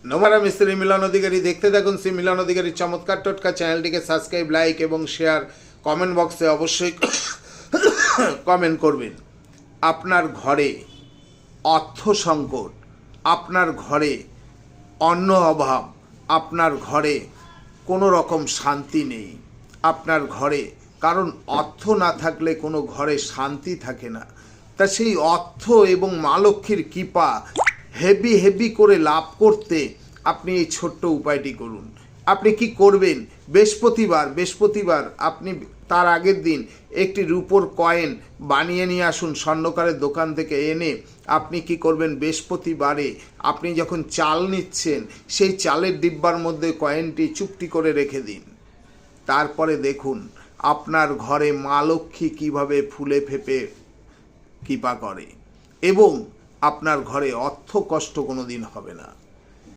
নমস্কার, আমি শ্রী মিলন অধিকারী। দেখতে থাকুন শ্রী মিলন অধিকারী চমৎকার টোটকা। চ্যানেলটিকে সাবস্ক্রাইব, লাইক এবং শেয়ার। কমেন্ট বক্সে অবশ্যই কমেন্ট করবেন। আপনার ঘরে অর্থ সংকট, আপনার ঘরে অন্ন অভাব, আপনার ঘরে কোনো রকম শান্তি নেই আপনার ঘরে, কারণ অর্থ না থাকলে কোনো ঘরে শান্তি থাকে না। তা সেই অর্থ এবং মা লক্ষ্মীর কৃপা হেভি করে লাভ করতে আপনি এই ছোট্ট উপায়টি করুন। আপনি কি করবেন? বৃহস্পতিবার আপনি তার আগের দিন একটি রূপোর কয়েন বানিয়ে নিয়ে আসুন স্বর্ণকারের দোকান থেকে এনে। আপনি কি করবেন? বৃহস্পতিবারে আপনি যখন চাল নিচ্ছেন সেই চালের ডিব্বার মধ্যে কয়েনটি চুপটি করে রেখে দিন। তারপরে দেখুন আপনার ঘরে মা লক্ষ্মী কীভাবে ফুলে ফেপে কৃপা করে এবং আপনার ঘরে অর্থ কষ্ট কোনো দিন হবে না।